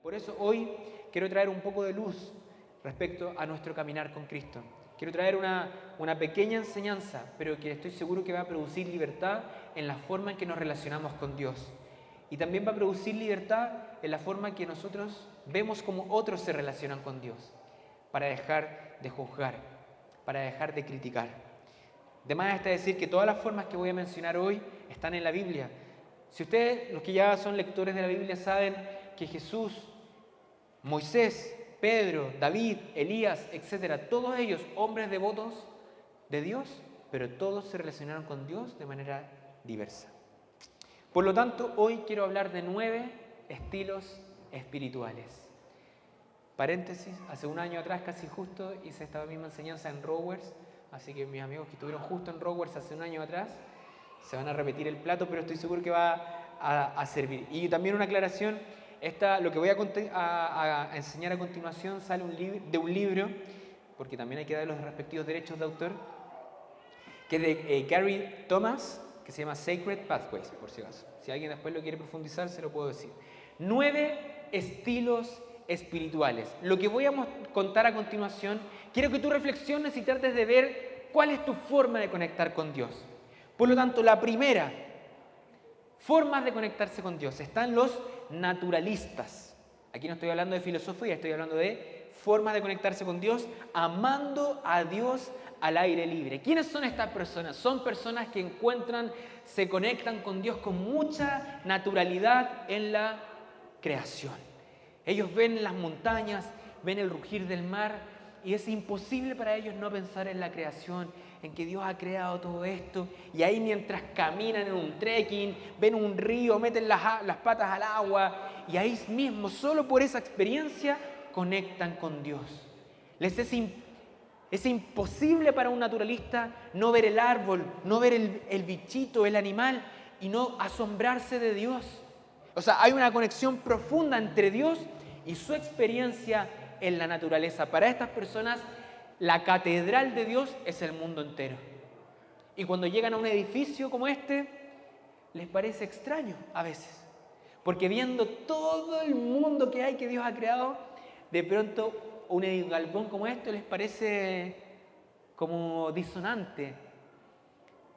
Por eso hoy quiero traer un poco de luz respecto a nuestro caminar con Cristo. Quiero traer una pequeña enseñanza, pero que estoy seguro que va a producir libertad en la forma en que nos relacionamos con Dios. Y también va a producir libertad en la forma en que nosotros vemos cómo otros se relacionan con Dios, para dejar de juzgar, para dejar de criticar. De más está decir que todas las formas que voy a mencionar hoy están en la Biblia. Si ustedes, los que ya son lectores de la Biblia, saben que Jesús, Moisés, Pedro, David, Elías, etcétera, todos ellos hombres devotos de Dios, pero todos se relacionaron con Dios de manera diversa. Por lo tanto, hoy quiero hablar de 9 estilos espirituales. Paréntesis, hace un año atrás, casi justo, hice esta misma enseñanza en Rowers, así que mis amigos que estuvieron justo en Rowers hace un año atrás, se van a repetir el plato, pero estoy seguro que va a servir. Y también una aclaración, lo que voy a enseñar a continuación sale de un libro, porque también hay que dar los respectivos derechos de autor, que es de Gary Thomas, que se llama Sacred Pathways, por si acaso. Si alguien después lo quiere profundizar, se lo puedo decir. 9 estilos espirituales. Lo que voy a contar a continuación, quiero que tú reflexiones y trates de ver cuál es tu forma de conectar con Dios. Por lo tanto, la primera, formas de conectarse con Dios, están los naturalistas. Aquí no estoy hablando de filosofía, estoy hablando de formas de conectarse con Dios, amando a Dios al aire libre. ¿Quiénes son estas personas? Son personas que se conectan con Dios con mucha naturalidad en la creación. Ellos ven las montañas, ven el rugir del mar y es imposible para ellos no pensar en la creación, en que Dios ha creado todo esto, y ahí mientras caminan en un trekking, ven un río, meten las patas al agua, y ahí mismo, solo por esa experiencia, conectan con Dios. Es imposible para un naturalista no ver el árbol, no ver el bichito, el animal, y no asombrarse de Dios. O sea, hay una conexión profunda entre Dios y su experiencia en la naturaleza. Para estas personas, la catedral de Dios es el mundo entero. Y cuando llegan a un edificio como este, les parece extraño a veces. Porque viendo todo el mundo que hay, que Dios ha creado, de pronto un galpón como este les parece como disonante.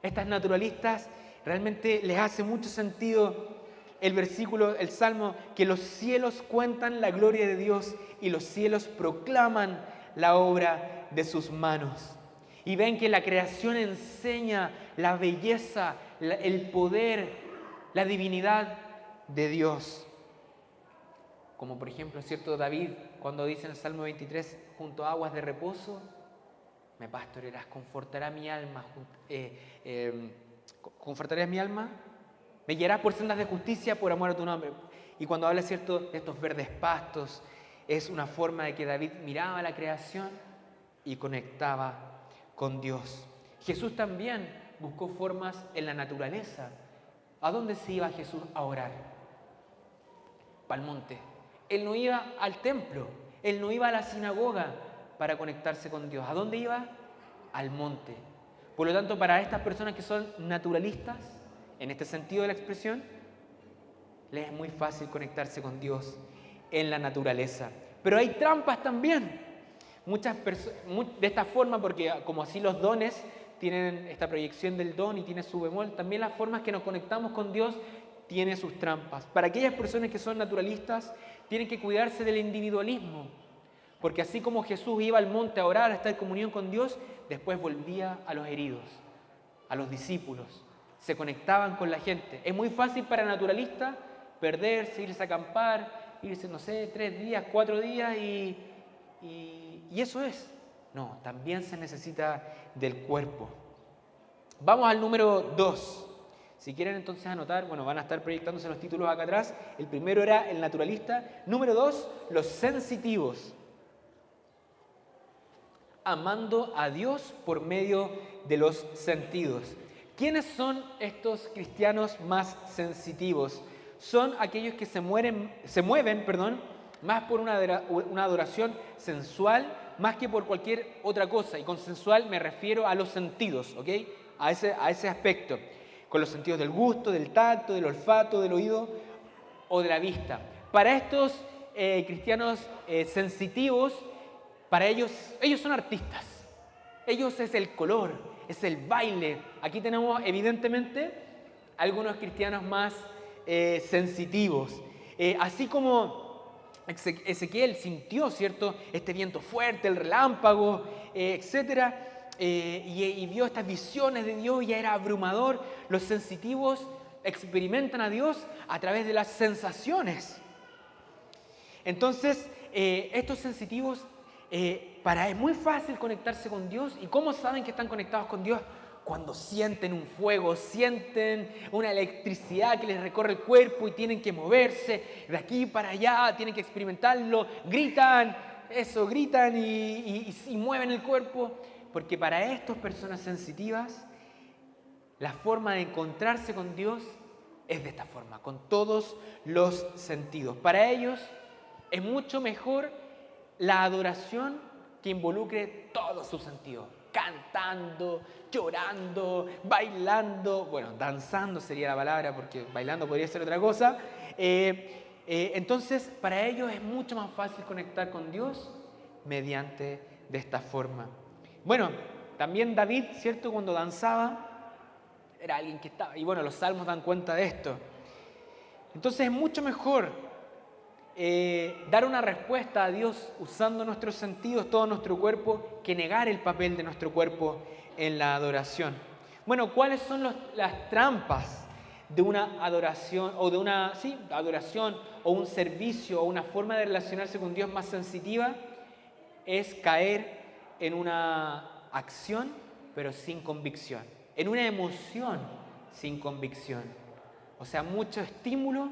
Estas naturalistas realmente les hace mucho sentido el versículo, el Salmo, que los cielos cuentan la gloria de Dios y los cielos proclaman la obra de sus manos. Y ven que la creación enseña la belleza, el poder, la divinidad de Dios. Como por ejemplo, ¿cierto? David, cuando dice en el Salmo 23, junto a aguas de reposo, me pastorearás, confortarás mi alma, confortarás mi alma, me guiarás por sendas de justicia por amor a tu nombre. Y cuando habla, ¿cierto?, de estos verdes pastos, es una forma de que David miraba la creación y conectaba con Dios. Jesús también buscó formas en la naturaleza. ¿A dónde se iba Jesús a orar? Para el monte. Él no iba al templo, él no iba a la sinagoga para conectarse con Dios. ¿A dónde iba? Al monte. Por lo tanto, para estas personas que son naturalistas, en este sentido de la expresión, les es muy fácil conectarse con Dios en la naturaleza. Pero hay trampas también. De esta forma, porque como así los dones tienen esta proyección del don y tiene su bemol, también las formas que nos conectamos con Dios tiene sus trampas. Para aquellas personas que son naturalistas, tienen que cuidarse del individualismo. Porque así como Jesús iba al monte a orar, a estar en comunión con Dios, después volvía a los heridos, a los discípulos. Se conectaban con la gente. Es muy fácil para naturalistas perderse, irse a acampar, irse, no sé, 3 días, 4 días y eso es. No, también se necesita del cuerpo. Vamos al número 2. Si quieren entonces anotar, bueno, van a estar proyectándose los títulos acá atrás. El primero era el naturalista. Número 2, los sensitivos. Amando a Dios por medio de los sentidos. ¿Quiénes son estos cristianos más sensitivos? Son aquellos que se mueven, más por una adoración sensual, más que por cualquier otra cosa. Y con sensual me refiero a los sentidos, ¿ok? A ese aspecto. Con los sentidos del gusto, del tacto, del olfato, del oído o de la vista. Para estos cristianos sensitivos, para ellos son artistas. Ellos es el color, es el baile. Aquí tenemos evidentemente algunos cristianos más sensitivos. Así como Ezequiel sintió, ¿cierto?, este viento fuerte, el relámpago, etcétera, y vio estas visiones de Dios, ya era abrumador. Los sensitivos experimentan a Dios a través de las sensaciones. Entonces, estos sensitivos, es muy fácil conectarse con Dios. ¿Y cómo saben que están conectados con Dios? Cuando sienten un fuego, sienten una electricidad que les recorre el cuerpo y tienen que moverse de aquí para allá, tienen que experimentarlo, gritan y mueven el cuerpo. Porque para estas personas sensitivas, la forma de encontrarse con Dios es de esta forma, con todos los sentidos. Para ellos es mucho mejor la adoración que involucre todos sus sentidos. Cantando, llorando, bailando, bueno, danzando sería la palabra, porque bailando podría ser otra cosa. Entonces, para ellos es mucho más fácil conectar con Dios mediante de esta forma. Bueno, también David, ¿cierto?, cuando danzaba, era alguien que estaba, y bueno, los salmos dan cuenta de esto. Entonces es mucho mejor dar una respuesta a Dios usando nuestros sentidos, todo nuestro cuerpo, que negar el papel de nuestro cuerpo en la adoración. Bueno, ¿cuáles son las trampas de una adoración o de una adoración o un servicio o una forma de relacionarse con Dios más sensitiva? Es caer en una acción pero sin convicción, en una emoción sin convicción. O sea, mucho estímulo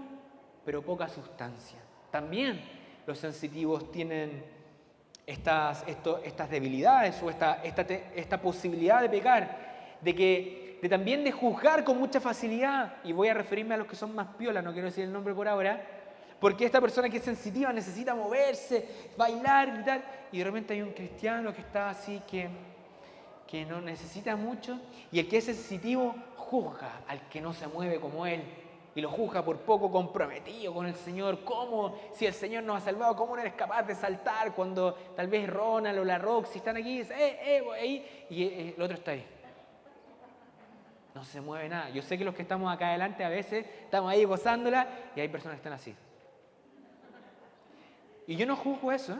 pero poca sustancia. También los sensitivos tienen estas debilidades o esta posibilidad de pecar, también de juzgar con mucha facilidad. Y voy a referirme a los que son más piolas, no quiero decir el nombre por ahora, porque esta persona que es sensitiva necesita moverse, bailar, gritar, y de repente hay un cristiano que está así, que no necesita mucho, y el que es sensitivo juzga al que no se mueve como él, y lo juzga por poco comprometido con el Señor. ¿Cómo? Si el Señor nos ha salvado, ¿cómo no eres capaz de saltar cuando tal vez Ronald o la Roxy están aquí? Ahí, y el otro está ahí. No se mueve nada. Yo sé que los que estamos acá adelante a veces estamos ahí gozándola y hay personas que están así. Y yo no juzgo eso,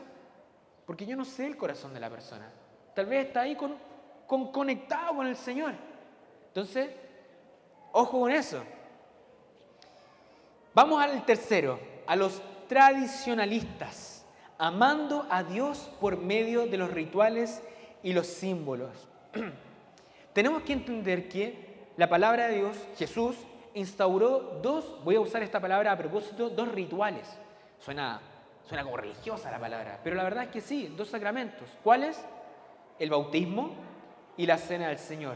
porque yo no sé el corazón de la persona. Tal vez está ahí conectado con el Señor. Entonces, ojo con eso. Vamos al tercero, a los tradicionalistas, amando a Dios por medio de los rituales y los símbolos. Tenemos que entender que la palabra de Dios, Jesús, instauró voy a usar esta palabra a propósito, dos rituales. Suena como religiosa la palabra, pero la verdad es que sí, dos sacramentos. ¿Cuáles? El bautismo y la cena del Señor.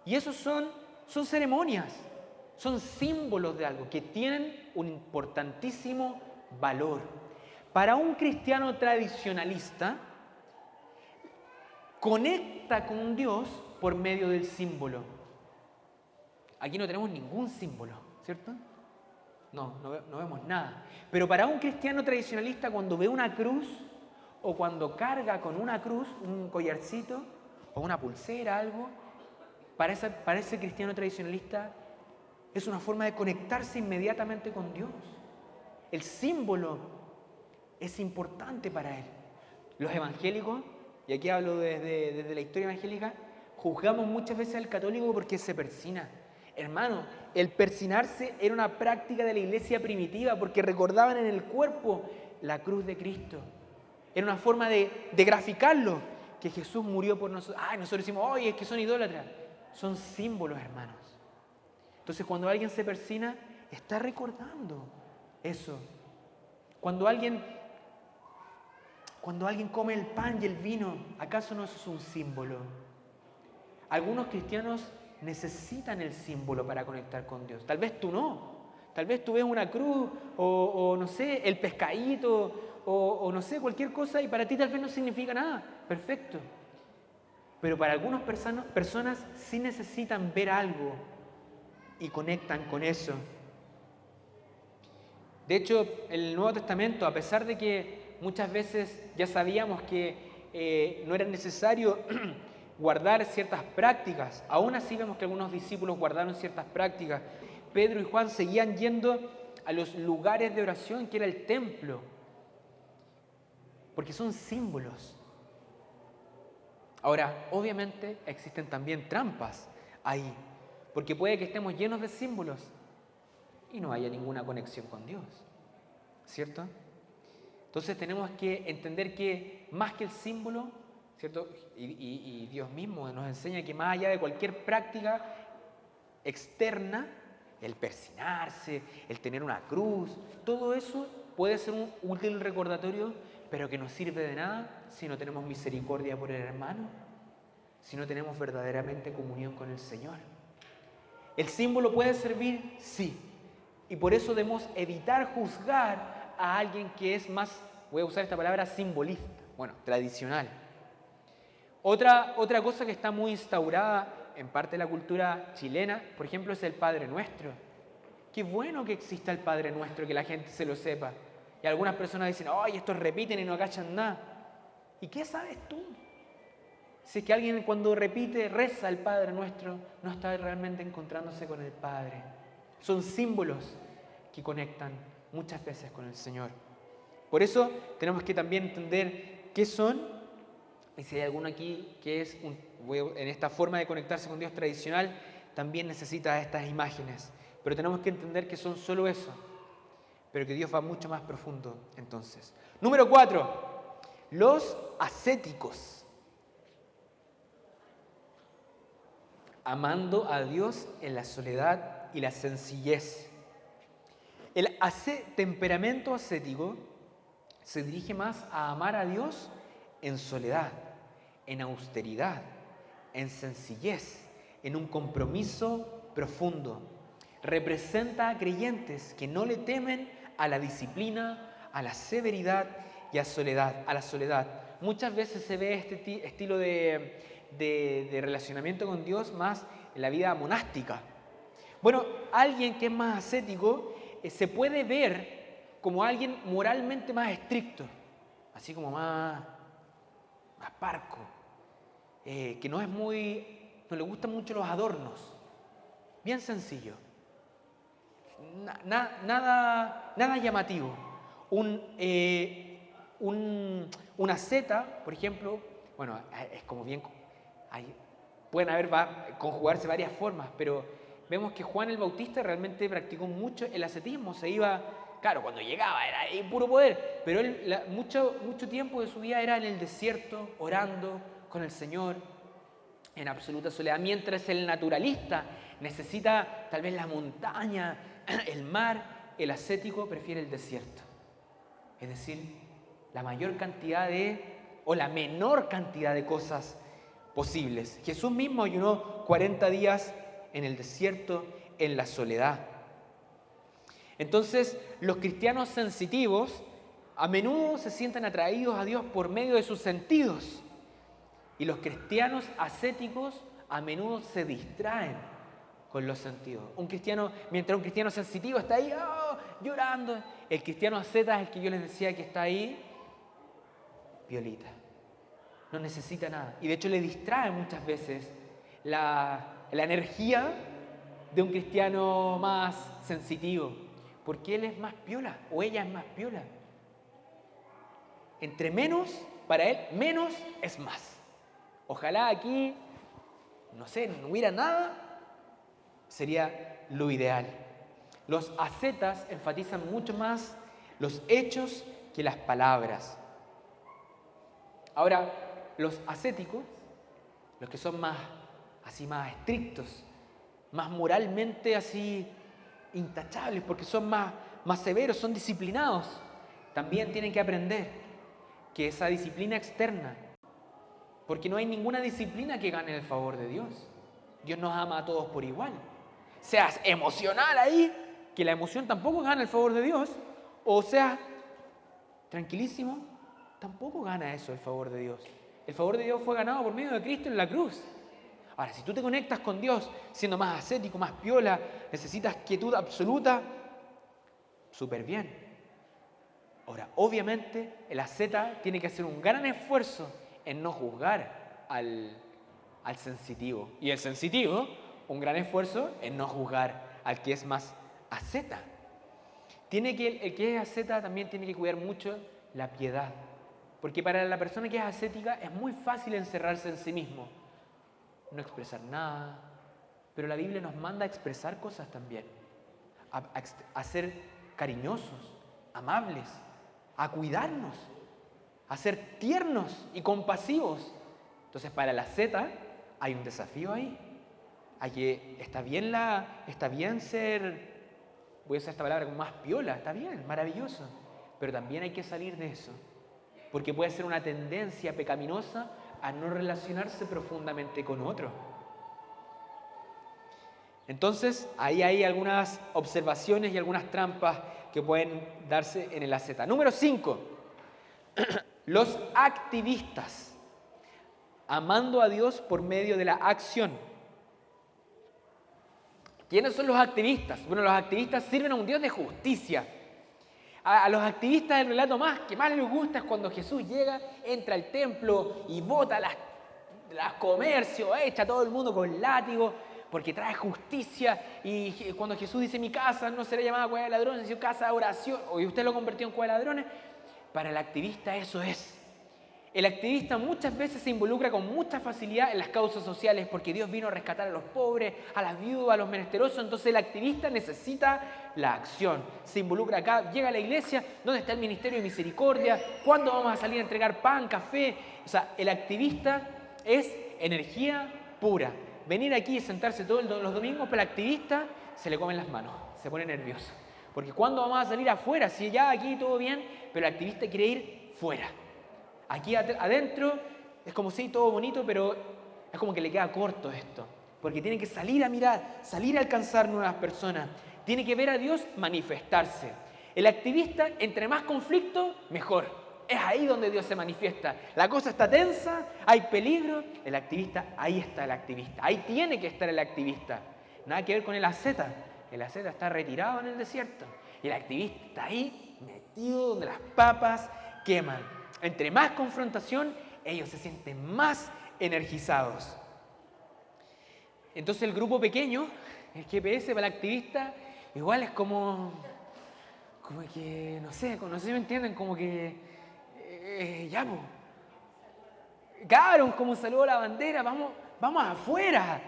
Y esos son ceremonias. Son símbolos de algo que tienen un importantísimo valor. Para un cristiano tradicionalista, conecta con Dios por medio del símbolo. Aquí no tenemos ningún símbolo, ¿cierto? No vemos nada. Pero para un cristiano tradicionalista, cuando ve una cruz o cuando carga con una cruz, un collarcito o una pulsera, algo, para ese cristiano tradicionalista es una forma de conectarse inmediatamente con Dios. El símbolo es importante para él. Los evangélicos, y aquí hablo desde la historia evangélica, juzgamos muchas veces al católico porque se persina. Hermano, el persinarse era una práctica de la iglesia primitiva porque recordaban en el cuerpo la cruz de Cristo. Era una forma de graficarlo, que Jesús murió por nosotros. Nosotros decimos, oye, es que son idólatras. Son símbolos, hermanos. Entonces, cuando alguien se persina, está recordando eso. Cuando alguien come el pan y el vino, ¿acaso no eso es un símbolo? Algunos cristianos necesitan el símbolo para conectar con Dios. Tal vez tú no. Tal vez tú ves una cruz o no sé, el pescadito o no sé, cualquier cosa y para ti tal vez no significa nada. Perfecto. Pero para algunas personas sí necesitan ver algo y conectan con eso. De hecho, el Nuevo Testamento, a pesar de que muchas veces ya sabíamos que no era necesario guardar ciertas prácticas, aún así vemos que algunos discípulos guardaron ciertas prácticas. Pedro y Juan seguían yendo a los lugares de oración, que era el templo, porque son símbolos. Ahora, obviamente existen también trampas ahí, porque puede que estemos llenos de símbolos y no haya ninguna conexión con Dios, ¿cierto? Entonces tenemos que entender que más que el símbolo, ¿cierto? Y Dios mismo nos enseña que más allá de cualquier práctica externa, el persinarse, el tener una cruz, todo eso puede ser un útil recordatorio, pero que no sirve de nada si no tenemos misericordia por el hermano, si no tenemos verdaderamente comunión con el Señor. ¿El símbolo puede servir? Sí. Y por eso debemos evitar juzgar a alguien que es más, voy a usar esta palabra, simbolista, bueno, tradicional. Otra cosa que está muy instaurada en parte de la cultura chilena, por ejemplo, es el Padre Nuestro. Qué bueno que exista el Padre Nuestro, que la gente se lo sepa. Y algunas personas dicen, ¡ay, estos repiten y no cachan nada! ¿Y qué sabes tú? Si es que alguien cuando repite, reza el Padre Nuestro, no está realmente encontrándose con el Padre. Son símbolos que conectan muchas veces con el Señor. Por eso tenemos que también entender qué son, y si hay alguno aquí que es en esta forma de conectarse con Dios tradicional, también necesita estas imágenes. Pero tenemos que entender que son solo eso, pero que Dios va mucho más profundo entonces. Número 4, los ascéticos. Amando a Dios en la soledad y la sencillez. El temperamento ascético se dirige más a amar a Dios en soledad, en austeridad, en sencillez, en un compromiso profundo. Representa a creyentes que no le temen a la disciplina, a la severidad y a la soledad. Muchas veces se ve este estilo de relacionamiento con Dios más en la vida monástica. Bueno, alguien que es más ascético se puede ver como alguien moralmente más estricto, así como más parco, que no le gustan mucho los adornos, bien sencillo, nada llamativo. Una asceta, por ejemplo, bueno, es como bien, pueden conjugarse varias formas, pero vemos que Juan el Bautista realmente practicó mucho el ascetismo. Se iba, claro, cuando llegaba era ahí puro poder, pero él mucho tiempo de su vida era en el desierto, orando con el Señor, en absoluta soledad, mientras el naturalista necesita tal vez la montaña, el mar, el ascético prefiere el desierto. Es decir, la mayor cantidad o la menor cantidad de cosas posibles. Jesús mismo ayunó 40 días en el desierto, en la soledad. Entonces, los cristianos sensitivos a menudo se sienten atraídos a Dios por medio de sus sentidos. Y los cristianos ascéticos a menudo se distraen con los sentidos. Mientras un cristiano sensitivo está ahí llorando, el cristiano asceta es el que yo les decía que está ahí, violita. No necesita nada. Y de hecho le distrae muchas veces la energía de un cristiano más sensitivo, porque él es más piola o ella es más piola. Entre menos, para él, menos es más. Ojalá aquí, no sé, no hubiera nada, sería lo ideal. Los ascetas enfatizan mucho más los hechos que las palabras. Ahora, los ascéticos, los que son más estrictos, más moralmente así intachables, porque son más severos, son disciplinados, también tienen que aprender que esa disciplina externa, porque no hay ninguna disciplina que gane el favor de Dios. Dios nos ama a todos por igual. Seas emocional ahí, que la emoción tampoco gana el favor de Dios, o seas tranquilísimo, tampoco gana eso el favor de Dios. El favor de Dios fue ganado por medio de Cristo en la cruz. Ahora, si tú te conectas con Dios siendo más ascético, más piola, necesitas quietud absoluta, súper bien. Ahora, obviamente, el asceta tiene que hacer un gran esfuerzo en no juzgar al sensitivo. Y el sensitivo, un gran esfuerzo en no juzgar al que es más asceta. El que es asceta también tiene que cuidar mucho la piedad. Porque para la persona que es ascética es muy fácil encerrarse en sí mismo, no expresar nada. Pero la Biblia nos manda a expresar cosas también, a ser cariñosos, amables, a cuidarnos, a ser tiernos y compasivos. Entonces, para la asceta hay un desafío ahí. Está bien ser, voy a usar esta palabra como más piola, está bien, maravilloso. Pero también hay que salir de eso, porque puede ser una tendencia pecaminosa a no relacionarse profundamente con otro. Entonces, ahí hay algunas observaciones y algunas trampas que pueden darse en el asceta. Número 5. Los activistas, amando a Dios por medio de la acción. ¿Quiénes son los activistas? Bueno, los activistas sirven a un Dios de justicia. A los activistas el relato que más les gusta es cuando Jesús llega, entra al templo y bota las comercios, echa a todo el mundo con látigo, porque trae justicia. Y cuando Jesús dice: mi casa no será llamada cueva de ladrones, sino casa de oración, y usted lo convirtió en cueva de ladrones, para el activista eso es. El activista muchas veces se involucra con mucha facilidad en las causas sociales porque Dios vino a rescatar a los pobres, a las viudas, a los menesterosos. Entonces el activista necesita la acción. Se involucra acá, llega a la iglesia, ¿dónde está el ministerio de misericordia? ¿Cuándo vamos a salir a entregar pan, café? O sea, el activista es energía pura. Venir aquí y sentarse todos los domingos, para el activista se le comen las manos, se pone nervioso. Porque ¿cuándo vamos a salir afuera? Si ya aquí todo bien, pero el activista quiere ir fuera. Aquí adentro es como si todo bonito, pero es como que le queda corto esto. Porque tiene que salir a mirar, salir a alcanzar nuevas personas. Tiene que ver a Dios manifestarse. El activista, entre más conflicto, mejor. Es ahí donde Dios se manifiesta. La cosa está tensa, hay peligro. El activista, ahí está el activista. Ahí tiene que estar el activista. Nada que ver con el asceta. El asceta está retirado en el desierto. Y el activista está ahí, metido donde las papas queman. Entre más confrontación, ellos se sienten más energizados. Entonces el grupo pequeño, el GPS para el activista, igual es como que, no sé si me entienden, como que, ya, pues, cabrón, como saludó la bandera, vamos afuera.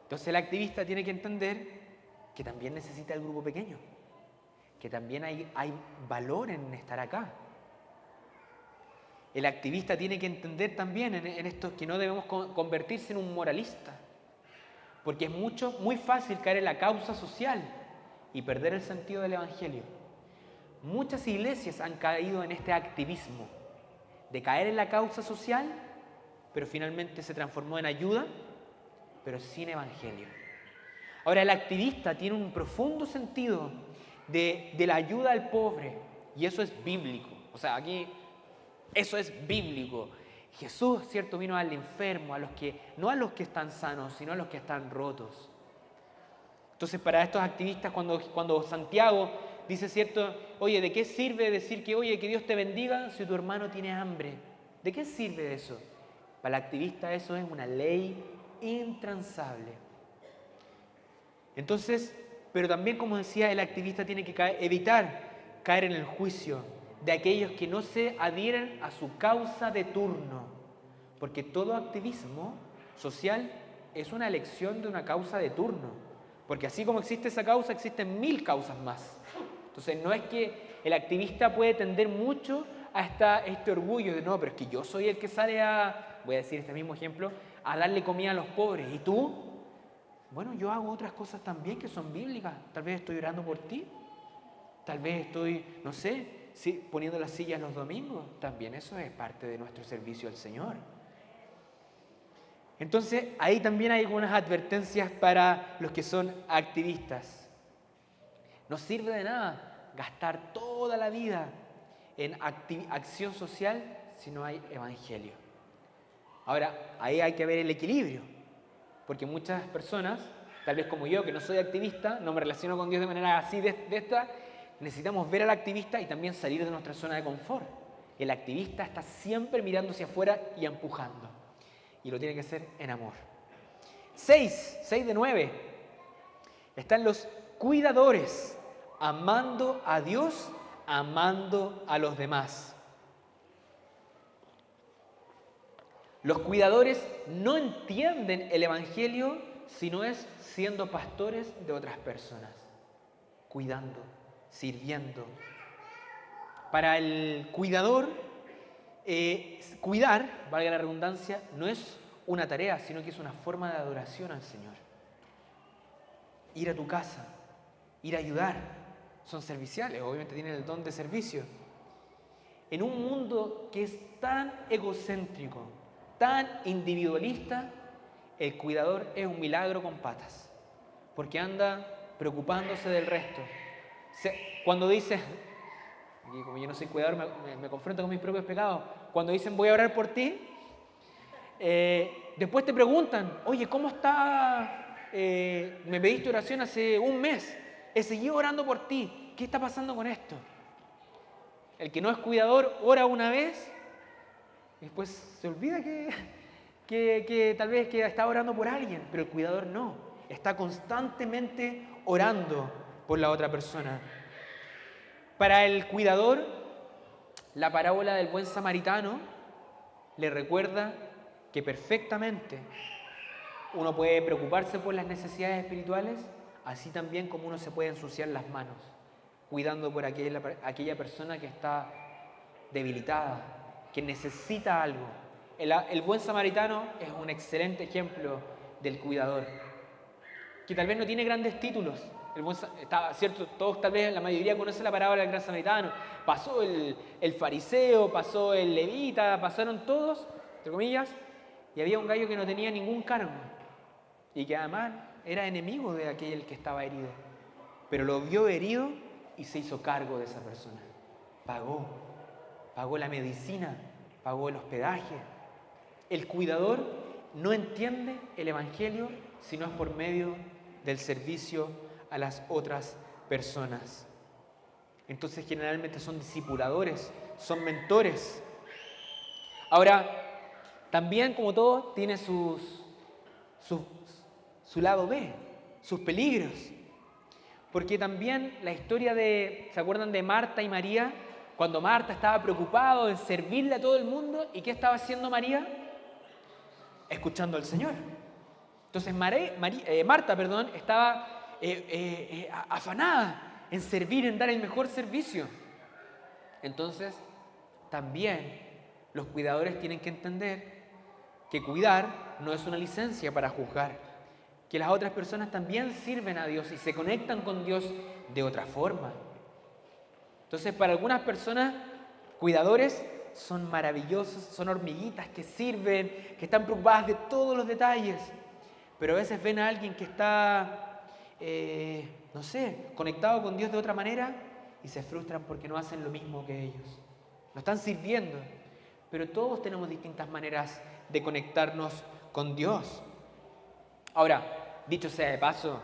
Entonces el activista tiene que entender que también necesita el grupo pequeño, que también hay valor en estar acá. El activista tiene que entender también en esto que no debemos convertirse en un moralista, porque es muy fácil caer en la causa social y perder el sentido del Evangelio. Muchas iglesias han caído en este activismo de caer en la causa social, pero finalmente se transformó en ayuda, pero sin Evangelio. Ahora, el activista tiene un profundo sentido de la ayuda al pobre, y eso es bíblico. O sea, aquí eso es bíblico. Jesús, ¿cierto?, vino al enfermo, no a los que están sanos, sino a los que están rotos. Entonces, para estos activistas, cuando Santiago dice, ¿cierto?, oye, ¿de qué sirve decir que Dios te bendiga si tu hermano tiene hambre? ¿De qué sirve eso? Para el activista eso es una ley intransable. Entonces, pero también, como decía, el activista tiene que evitar caer en el juicio de aquellos que no se adhieren a su causa de turno, porque todo activismo social es una elección de una causa de turno, porque así como existe esa causa, existen 1000 causas más. Entonces no es que el activista puede tender mucho a este orgullo de no, pero es que yo soy el que sale voy a decir este mismo ejemplo, a darle comida a los pobres, ¿y tú? Bueno, yo hago otras cosas también que son bíblicas, tal vez estoy orando por ti, tal vez estoy, no sé, sí, poniendo las sillas los domingos, también eso es parte de nuestro servicio al Señor. Entonces, ahí también hay algunas advertencias para los que son activistas. No sirve de nada gastar toda la vida en acción social si no hay evangelio. Ahora, ahí hay que ver el equilibrio, porque muchas personas, tal vez como yo, que no soy activista, no me relaciono con Dios de manera así de esta, necesitamos ver al activista y también salir de nuestra zona de confort. El activista está siempre mirando hacia afuera y empujando. Y lo tiene que hacer en amor. 6 de 9. Están los cuidadores, amando a Dios, amando a los demás. Los cuidadores no entienden el Evangelio si no es siendo pastores de otras personas, cuidando, sirviendo. Para el cuidador, cuidar, valga la redundancia, no es una tarea, sino que es una forma de adoración al Señor. Ir a tu casa, ir a ayudar, son serviciales, obviamente tienen el don de servicio. En un mundo que es tan egocéntrico, tan individualista, el cuidador es un milagro con patas, porque anda preocupándose del resto. Cuando dice, y como yo no soy cuidador, me confronto con mis propios pecados, cuando dicen voy a orar por ti, después te preguntan, oye, ¿cómo está? Me pediste oración hace un mes, he seguido orando por ti, ¿qué está pasando con esto? El que no es cuidador ora una vez y después se olvida que tal vez que está orando por alguien, pero el cuidador no, está constantemente orando por la otra persona. Para el cuidador, la parábola del buen samaritano le recuerda que perfectamente uno puede preocuparse por las necesidades espirituales, así también como uno se puede ensuciar las manos, cuidando por aquella persona que está debilitada, que necesita algo. El buen samaritano es un excelente ejemplo del cuidador, que tal vez no tiene grandes títulos. Cierto, todos tal vez, la mayoría conoce la parábola del gran samaritano. Pasó el fariseo, pasó el levita, pasaron todos, entre comillas, y había un gallo que no tenía ningún cargo y que además era enemigo de aquel que estaba herido. Pero lo vio herido y se hizo cargo de esa persona. Pagó la medicina, pagó el hospedaje. El cuidador no entiende el Evangelio si no es por medio del servicio a las otras personas. Entonces generalmente son discipuladores, son mentores. Ahora, también como todo tiene su lado B, sus peligros. Porque también la historia ¿se acuerdan de Marta y María? Cuando Marta estaba preocupada en servirle a todo el mundo, ¿y qué estaba haciendo María? Escuchando al Señor. Entonces Marta estaba afanada en servir, en dar el mejor servicio. Entonces, también los cuidadores tienen que entender que cuidar no es una licencia para juzgar, que las otras personas también sirven a Dios y se conectan con Dios de otra forma. Entonces, para algunas personas, cuidadores son maravillosos, son hormiguitas que sirven, que están preocupadas de todos los detalles, pero a veces ven a alguien que está, conectado con Dios de otra manera y se frustran porque no hacen lo mismo que ellos. No están sirviendo, pero todos tenemos distintas maneras de conectarnos con Dios. Ahora, dicho sea de paso,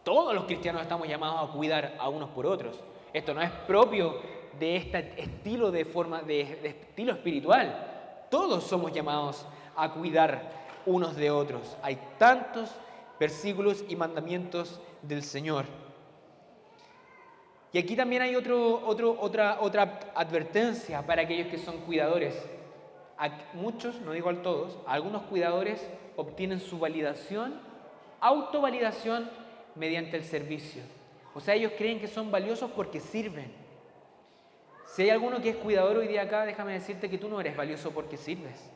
todos los cristianos estamos llamados a cuidar a unos por otros. Esto no es propio de este estilo de estilo espiritual. Todos somos llamados a cuidar unos de otros. Hay tantos versículos y mandamientos del Señor. Y aquí también hay otra advertencia para aquellos que son cuidadores. A muchos, no digo a todos, algunos cuidadores obtienen su autovalidación mediante el servicio. O sea, ellos creen que son valiosos porque sirven. Si hay alguno que es cuidador hoy día acá, déjame decirte que tú no eres valioso porque sirves.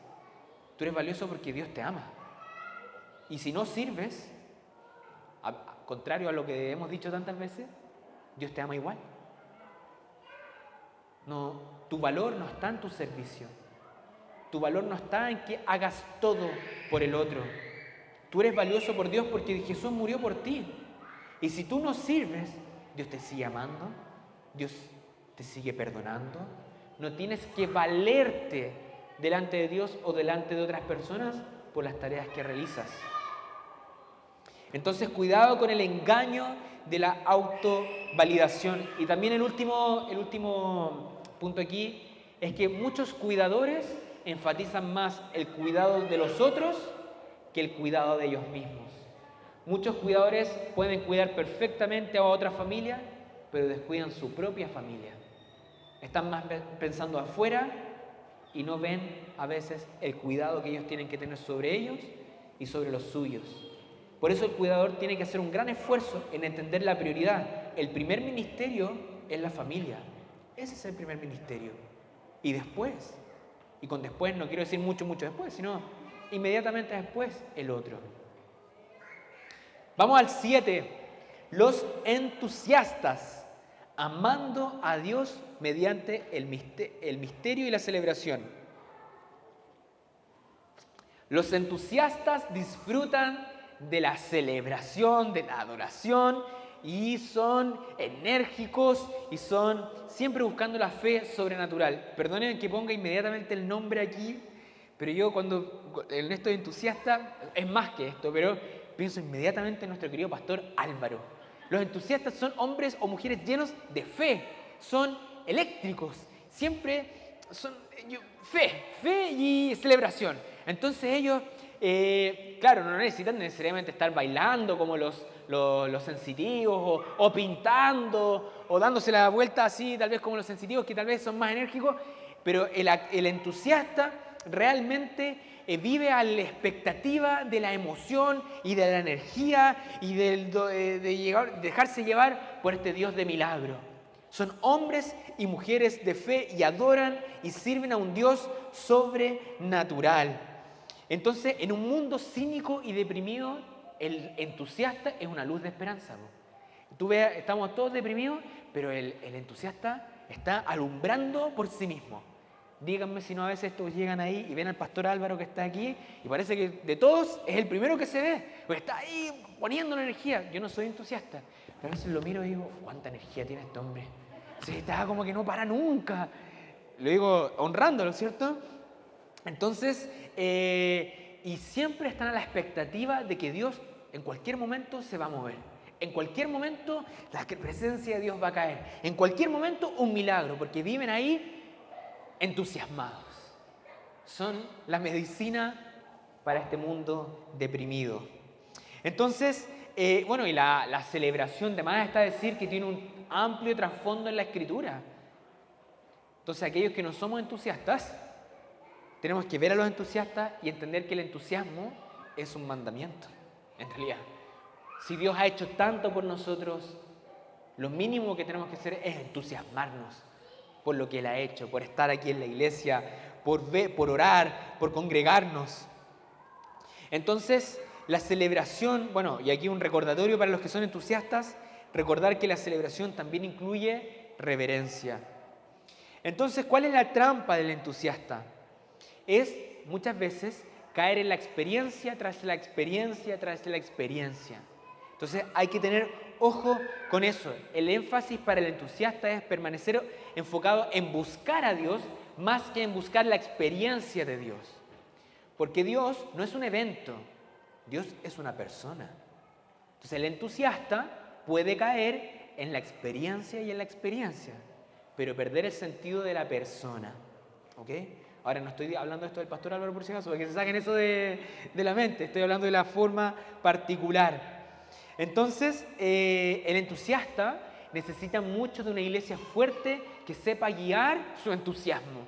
Tú eres valioso porque Dios te ama. Y si no sirves, contrario a lo que hemos dicho tantas veces, Dios te ama igual. No, tu valor no está en tu servicio. Tu valor no está en que hagas todo por el otro. Tú eres valioso por Dios porque Jesús murió por ti. Y si tú no sirves, Dios te sigue amando, Dios te sigue perdonando. No tienes que valerte delante de Dios o delante de otras personas por las tareas que realizas. Entonces, cuidado con el engaño de la autovalidación. Y también el último punto aquí es que muchos cuidadores enfatizan más el cuidado de los otros que el cuidado de ellos mismos. Muchos cuidadores pueden cuidar perfectamente a otra familia, pero descuidan su propia familia. Están más pensando afuera y no ven a veces el cuidado que ellos tienen que tener sobre ellos y sobre los suyos. Por eso el cuidador tiene que hacer un gran esfuerzo en entender la prioridad. El primer ministerio es la familia. Ese es el primer ministerio. Y después, y con después no quiero decir mucho después, sino inmediatamente después el otro. Vamos al 7. Los entusiastas, amando a Dios mediante el misterio y la celebración. Los entusiastas disfrutan de la celebración, de la adoración, y son enérgicos y son siempre buscando la fe sobrenatural. Perdonen que ponga inmediatamente el nombre aquí, pero yo cuando en esto de entusiasta, es más que esto, pero pienso inmediatamente en nuestro querido pastor Álvaro. Los entusiastas son hombres o mujeres llenos de fe, son eléctricos, siempre son fe y celebración. Entonces ellos, claro, no necesitan necesariamente estar bailando como los sensitivos o pintando o dándose la vuelta así, tal vez como los sensitivos que tal vez son más enérgicos, pero el entusiasta realmente vive a la expectativa de la emoción y de la energía y de dejarse llevar por este Dios de milagro. Son hombres y mujeres de fe y adoran y sirven a un Dios sobrenatural. Entonces, en un mundo cínico y deprimido, el entusiasta es una luz de esperanza. Tú ves, estamos todos deprimidos, pero el entusiasta está alumbrando por sí mismo. Díganme si no a veces estos llegan ahí y ven al pastor Álvaro que está aquí y parece que de todos es el primero que se ve, porque está ahí poniendo la energía. Yo no soy entusiasta, pero a veces lo miro y digo, ¿cuánta energía tiene este hombre? Se está como que no para nunca. Lo digo honrándolo, ¿cierto? Entonces, y siempre están a la expectativa de que Dios en cualquier momento se va a mover. En cualquier momento la presencia de Dios va a caer. En cualquier momento un milagro, porque viven ahí entusiasmados. Son la medicina para este mundo deprimido. Entonces, bueno, y la celebración de más está decir que tiene un amplio trasfondo en la Escritura. Entonces, aquellos que no somos entusiastas, tenemos que ver a los entusiastas y entender que el entusiasmo es un mandamiento, en realidad. Si Dios ha hecho tanto por nosotros, lo mínimo que tenemos que hacer es entusiasmarnos por lo que Él ha hecho, por estar aquí en la iglesia, por orar, por congregarnos. Entonces, la celebración, bueno, y aquí un recordatorio para los que son entusiastas, recordar que la celebración también incluye reverencia. Entonces, ¿cuál es la trampa del entusiasta? Es muchas veces caer en la experiencia tras la experiencia tras la experiencia. Entonces hay que tener ojo con eso. El énfasis para el entusiasta es permanecer enfocado en buscar a Dios más que en buscar la experiencia de Dios. Porque Dios no es un evento, Dios es una persona. Entonces el entusiasta puede caer en la experiencia y en la experiencia, pero perder el sentido de la persona. ¿Ok? Ahora no estoy hablando de esto del pastor Álvaro por si acaso, para que se saquen eso de la mente. Estoy hablando de la forma particular. Entonces, el entusiasta necesita mucho de una iglesia fuerte que sepa guiar su entusiasmo.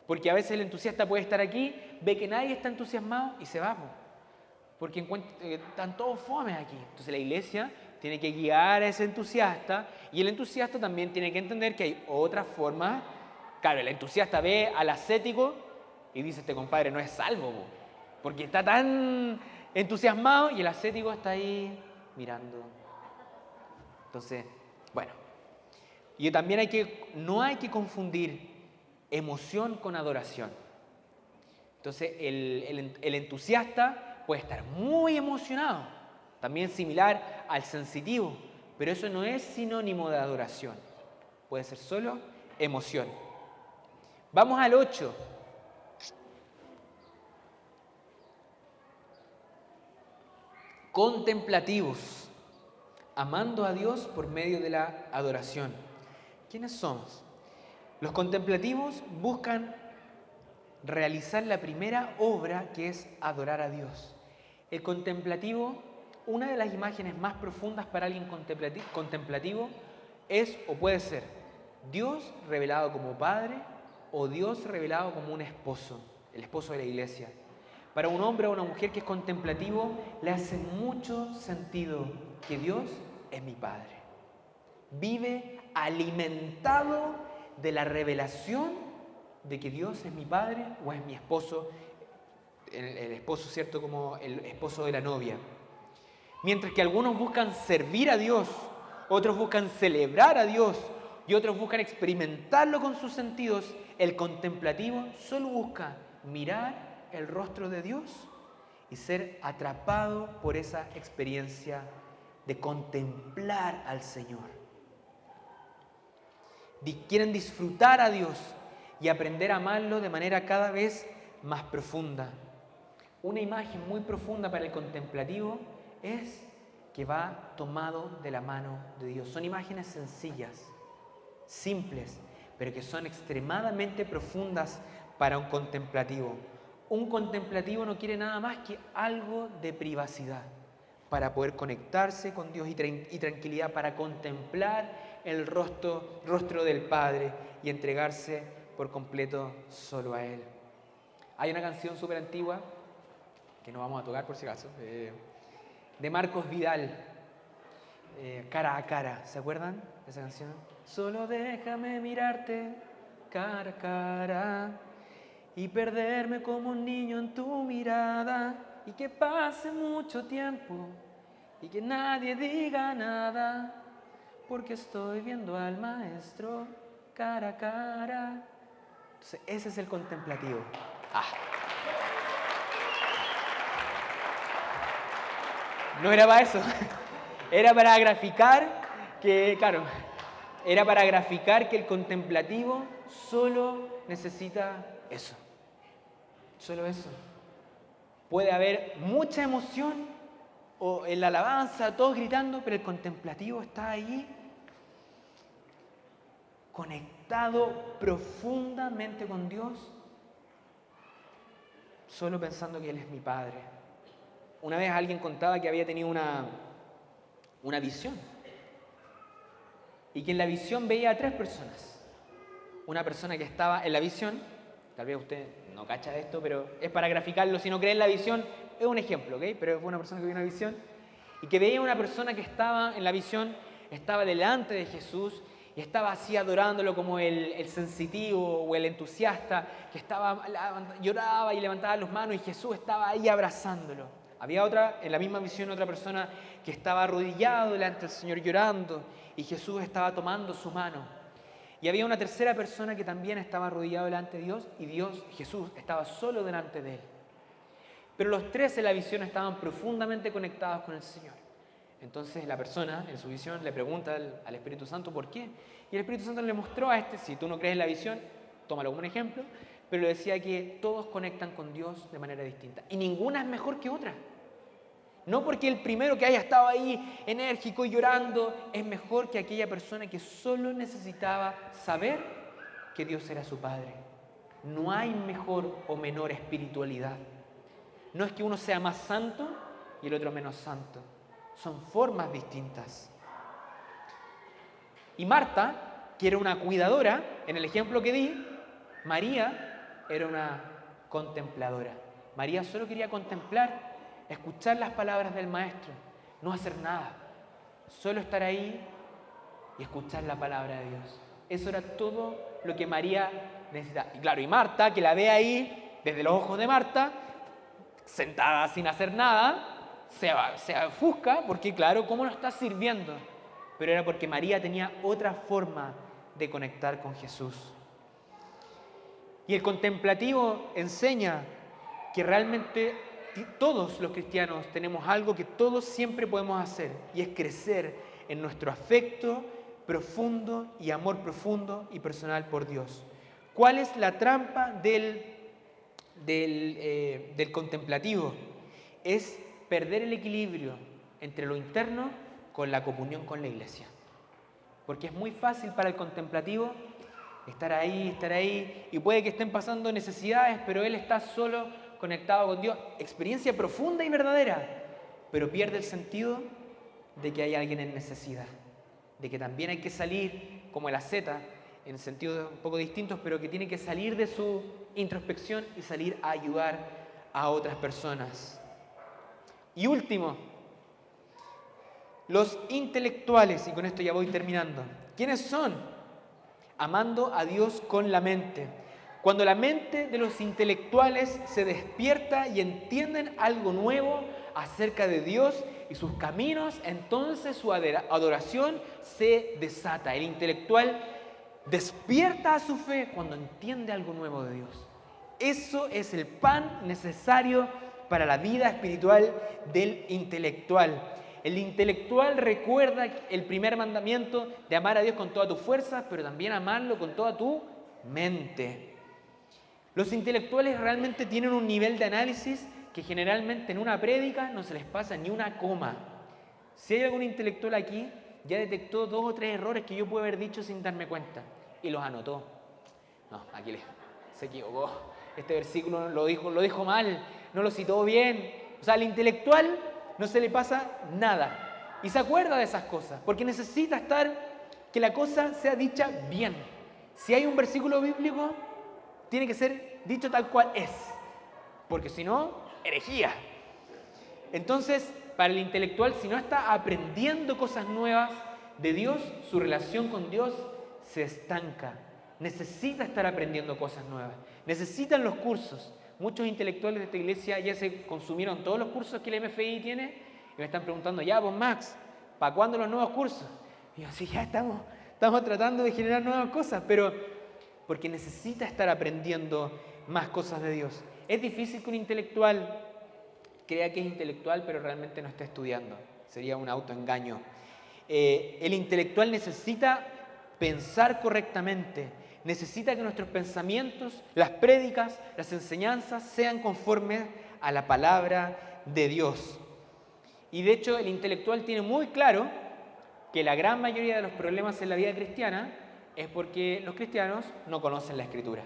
Porque a veces el entusiasta puede estar aquí, ve que nadie está entusiasmado y se va. Porque están todos fomes aquí. Entonces la iglesia tiene que guiar a ese entusiasta y el entusiasta también tiene que entender que hay otras formas. Claro, el entusiasta ve al ascético y dice, este compadre no es salvo, porque está tan entusiasmado y el ascético está ahí mirando. Entonces, bueno, y también no hay que confundir emoción con adoración. Entonces, el entusiasta puede estar muy emocionado, también similar al sensitivo, pero eso no es sinónimo de adoración, puede ser solo emoción. Vamos al 8. contemplativos, amando a Dios por medio de la adoración. ¿Quiénes somos? Los contemplativos buscan realizar la primera obra, que es adorar a Dios. El contemplativo, una de las imágenes más profundas para alguien contemplativo es o puede ser Dios revelado como Padre o Dios revelado como un esposo, el esposo de la iglesia. Para un hombre o una mujer que es contemplativo, le hace mucho sentido que Dios es mi Padre. Vive alimentado de la revelación de que Dios es mi Padre o es mi esposo, el esposo, ¿cierto?, como el esposo de la novia. Mientras que algunos buscan servir a Dios, otros buscan celebrar a Dios y otros buscan experimentarlo con sus sentidos, el contemplativo solo busca mirar el rostro de Dios y ser atrapado por esa experiencia de contemplar al Señor. Quieren disfrutar a Dios y aprender a amarlo de manera cada vez más profunda. Una imagen muy profunda para el contemplativo es que va tomado de la mano de Dios. Son imágenes sencillas, simples, pero que son extremadamente profundas para un contemplativo. Un contemplativo no quiere nada más que algo de privacidad para poder conectarse con Dios y tranquilidad, para contemplar el rostro del Padre y entregarse por completo solo a Él. Hay una canción súper antigua, que no vamos a tocar por si acaso, de Marcos Vidal, Cara a Cara. ¿Se acuerdan de esa canción? Solo déjame mirarte cara a cara y perderme como un niño en tu mirada y que pase mucho tiempo y que nadie diga nada porque estoy viendo al Maestro cara a cara. Entonces, ese es el contemplativo. No era para eso, era para graficar que el contemplativo solo necesita eso, solo eso. Puede haber mucha emoción o en la alabanza, todos gritando, pero el contemplativo está ahí conectado profundamente con Dios, solo pensando que Él es mi Padre. Una vez alguien contaba que había tenido una visión y que en la visión veía a 3 personas. Una persona que estaba en la visión, tal vez usted no cacha de esto, pero es para graficarlo, si no cree en la visión, es un ejemplo, ¿ok? Pero fue una persona que vio una visión y que veía una persona que estaba en la visión, estaba delante de Jesús y estaba así adorándolo como el sensitivo o el entusiasta, que lloraba y levantaba las manos y Jesús estaba ahí abrazándolo. Había en la misma visión, otra persona que estaba arrodillado delante del Señor llorando y Jesús estaba tomando su mano. Y había una tercera persona que también estaba arrodillado delante de Dios y Jesús, estaba solo delante de él. Pero los 3 en la visión estaban profundamente conectados con el Señor. Entonces la persona en su visión le pregunta al Espíritu Santo ¿por qué? Y el Espíritu Santo le mostró a si tú no crees en la visión, tómalo como un ejemplo, pero le decía que todos conectan con Dios de manera distinta y ninguna es mejor que otra. No porque el primero que haya estado ahí enérgico y llorando es mejor que aquella persona que solo necesitaba saber que Dios era su Padre. No hay mejor o menor espiritualidad. No es que uno sea más santo y el otro menos santo. Son formas distintas. Y Marta, que era una cuidadora, en el ejemplo que di, María era una contempladora. María solo quería contemplar, escuchar las palabras del Maestro, no hacer nada, solo estar ahí y escuchar la palabra de Dios. Eso era todo lo que María necesitaba. Y claro, y Marta, que la ve ahí, desde los ojos de Marta, sentada sin hacer nada, se ofusca porque, claro, ¿cómo no está sirviendo? Pero era porque María tenía otra forma de conectar con Jesús. Y el contemplativo enseña que realmente todos los cristianos tenemos algo que todos siempre podemos hacer, y es crecer en nuestro afecto profundo y amor profundo y personal por Dios. ¿Cuál es la trampa del contemplativo? Es perder el equilibrio entre lo interno con la comunión con la iglesia. Porque es muy fácil para el contemplativo estar ahí, y puede que estén pasando necesidades, pero él está solo conectado con Dios. Experiencia profunda y verdadera, pero pierde el sentido de que hay alguien en necesidad, de que también hay que salir, como el asceta, en sentidos un poco distintos, pero que tiene que salir de su introspección y salir a ayudar a otras personas. Y último, los intelectuales, y con esto ya voy terminando. ¿Quiénes son? Amando a Dios con la mente. Cuando la mente de los intelectuales se despierta y entienden algo nuevo acerca de Dios y sus caminos, entonces su adoración se desata. El intelectual despierta a su fe cuando entiende algo nuevo de Dios. Eso es el pan necesario para la vida espiritual del intelectual. El intelectual recuerda el primer mandamiento de amar a Dios con toda tu fuerza, pero también amarlo con toda tu mente. Los intelectuales realmente tienen un nivel de análisis que generalmente en una prédica no se les pasa ni una coma. Si hay algún intelectual aquí, ya detectó 2 o 3 errores que yo puedo haber dicho sin darme cuenta y los anotó. No, aquí se equivocó. Este versículo lo dijo mal, no lo citó bien. O sea, al intelectual no se le pasa nada y se acuerda de esas cosas porque necesita que la cosa sea dicha bien. Si hay un versículo bíblico, tiene que ser dicho tal cual es, porque si no, herejía. Entonces, para el intelectual, si no está aprendiendo cosas nuevas de Dios, su relación con Dios se estanca. Necesita estar aprendiendo cosas nuevas. Necesitan los cursos. Muchos intelectuales de esta iglesia ya se consumieron todos los cursos que el MFI tiene y me están preguntando, ya, pues Max, ¿para cuándo los nuevos cursos? Y yo, sí, ya estamos tratando de generar nuevas cosas, pero porque necesita estar aprendiendo más cosas de Dios. Es difícil que un intelectual crea que es intelectual, pero realmente no está estudiando. Sería un autoengaño. El intelectual necesita pensar correctamente, necesita que nuestros pensamientos, las prédicas, las enseñanzas sean conformes a la palabra de Dios. Y de hecho el intelectual tiene muy claro que la gran mayoría de los problemas en la vida cristiana es porque los cristianos no conocen la Escritura.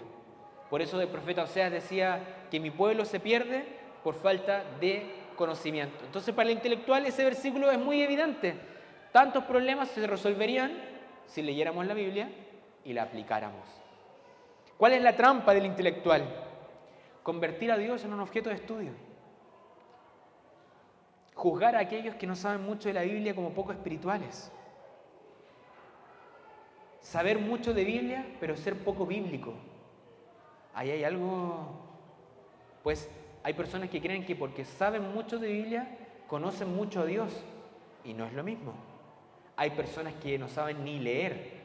Por eso el profeta Oseas decía que mi pueblo se pierde por falta de conocimiento. Entonces para el intelectual ese versículo es muy evidente. Tantos problemas se resolverían si leyéramos la Biblia y la aplicáramos. ¿Cuál es la trampa del intelectual? Convertir a Dios en un objeto de estudio. Juzgar a aquellos que no saben mucho de la Biblia como poco espirituales. Saber mucho de Biblia, pero ser poco bíblico. Ahí hay algo, pues hay personas que creen que porque saben mucho de Biblia, conocen mucho a Dios. Y no es lo mismo. Hay personas que no saben ni leer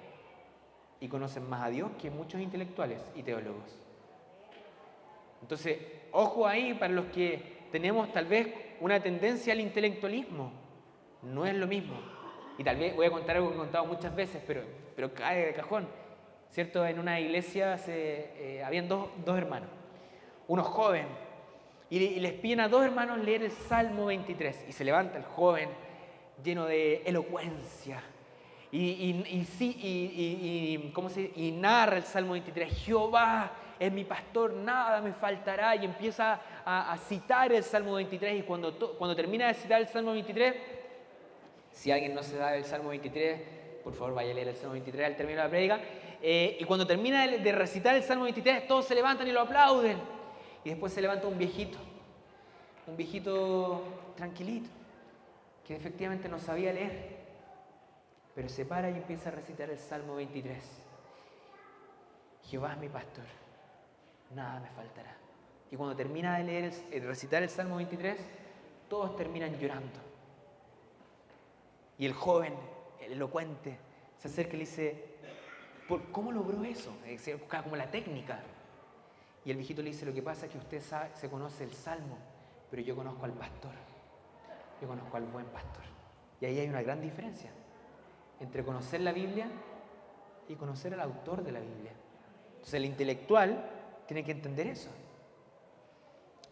y conocen más a Dios que muchos intelectuales y teólogos. Entonces, ojo ahí para los que tenemos tal vez una tendencia al intelectualismo. No es lo mismo. Y tal vez voy a contar algo que he contado muchas veces, pero cae de cajón. ¿Cierto? En una iglesia habían dos hermanos, uno joven, y les piden a 2 hermanos leer el Salmo 23. Y se levanta el joven lleno de elocuencia y narra el Salmo 23. Jehová es mi pastor, nada me faltará. Y empieza a citar el Salmo 23. Y cuando termina de citar el Salmo 23, si alguien no se da el Salmo 23, por favor vaya a leer el Salmo 23 al término de la prédica. Y cuando termina de recitar el Salmo 23, todos se levantan y lo aplauden. Y después se levanta un viejito tranquilito, que efectivamente no sabía leer, pero se para y empieza a recitar el Salmo 23. Jehová es mi pastor, nada me faltará. Y cuando termina de recitar el Salmo 23, todos terminan llorando. Y el joven, el elocuente, se acerca y le dice, ¿cómo logró eso? Se buscaba como la técnica. Y el viejito le dice, lo que pasa es que usted se conoce el Salmo, pero yo conozco al pastor. Yo conozco al buen pastor. Y ahí hay una gran diferencia entre conocer la Biblia y conocer al autor de la Biblia. Entonces el intelectual tiene que entender eso.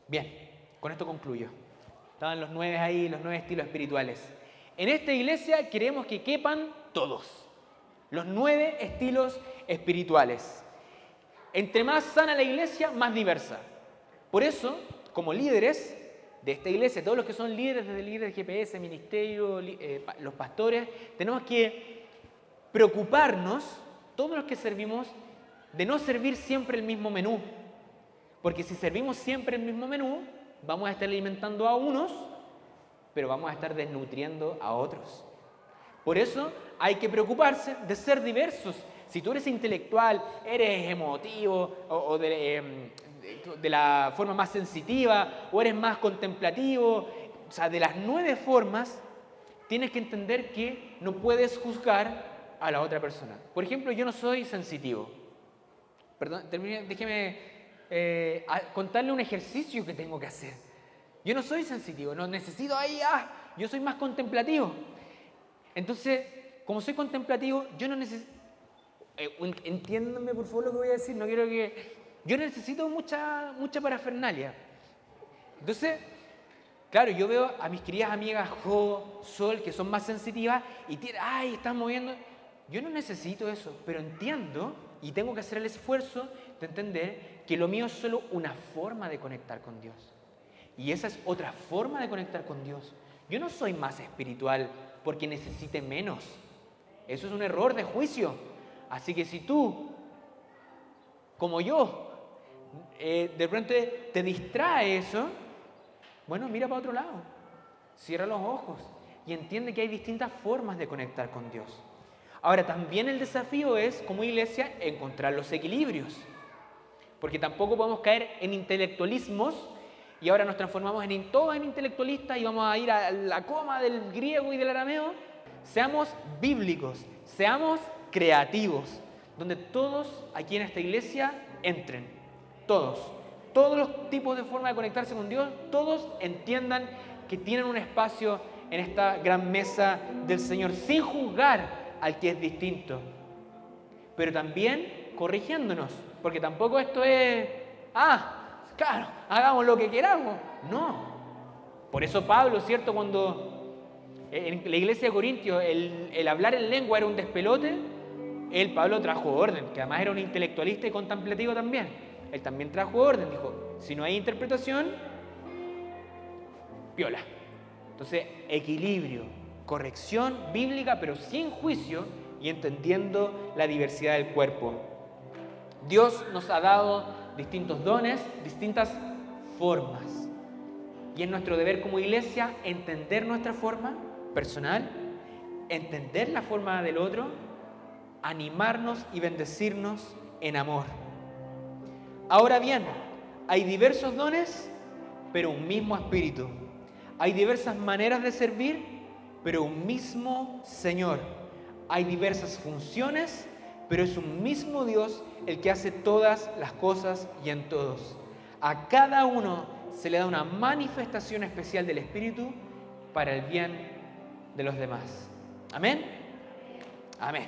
Bien, con esto concluyo. Estaban los 9 ahí, los 9 estilos espirituales. En esta iglesia queremos que quepan todos. Los 9 estilos espirituales. Entre más sana la iglesia, más diversa. Por eso, como líderes de esta iglesia, todos los que son líderes, desde líderes de GPS, ministerio, los pastores, tenemos que preocuparnos, todos los que servimos, de no servir siempre el mismo menú. Porque si servimos siempre el mismo menú, vamos a estar alimentando a unos, pero vamos a estar desnutriendo a otros. Por eso hay que preocuparse de ser diversos. Si tú eres intelectual, eres emotivo, o de la forma más sensitiva, o eres más contemplativo, o sea, de las 9 formas, tienes que entender que no puedes juzgar a la otra persona. Por ejemplo, yo no soy sensitivo. Perdón, déjeme contarle un ejercicio que tengo que hacer. Yo no soy sensitivo, no necesito ahí, yo soy más contemplativo. Entonces, como soy contemplativo, yo no necesito... entiéndanme por favor lo que voy a decir, no quiero que... Yo necesito mucha parafernalia. Entonces, claro, yo veo a mis queridas amigas Jo, Sol, que son más sensitivas y están moviendo. Yo no necesito eso, pero entiendo y tengo que hacer el esfuerzo de entender que lo mío es solo una forma de conectar con Dios. Y esa es otra forma de conectar con Dios. Yo no soy más espiritual porque necesite menos. Eso es un error de juicio. Así que si tú, como yo, de repente te distrae eso, bueno, mira para otro lado. Cierra los ojos y entiende que hay distintas formas de conectar con Dios. Ahora, también el desafío es, como iglesia, encontrar los equilibrios. Porque tampoco podemos caer en intelectualismos y ahora nos transformamos todos en intelectualistas y vamos a ir a la coma del griego y del arameo. Seamos bíblicos, seamos creativos, donde todos aquí en esta iglesia entren. Todos los tipos de formas de conectarse con Dios, todos entiendan que tienen un espacio en esta gran mesa del Señor, sin juzgar al que es distinto, pero también corrigiéndonos, porque tampoco esto es, claro, hagamos lo que queramos. No. Por eso Pablo, ¿cierto? Cuando en la iglesia de Corintios el hablar en lengua era un despelote, Pablo trajo orden, que además era un intelectualista y contemplativo también. Él también trajo orden, dijo, si no hay interpretación, piola. Entonces, equilibrio, corrección bíblica, pero sin juicio y entendiendo la diversidad del cuerpo. Dios nos ha dado distintos dones, distintas formas. Y es nuestro deber como iglesia entender nuestra forma personal, entender la forma del otro, animarnos y bendecirnos en amor. Ahora bien, hay diversos dones, pero un mismo espíritu. Hay diversas maneras de servir, pero un mismo Señor. Hay diversas funciones, pero es un mismo Dios el que hace todas las cosas y en todos. A cada uno se le da una manifestación especial del Espíritu para el bien de los demás. ¿Amén? Amén.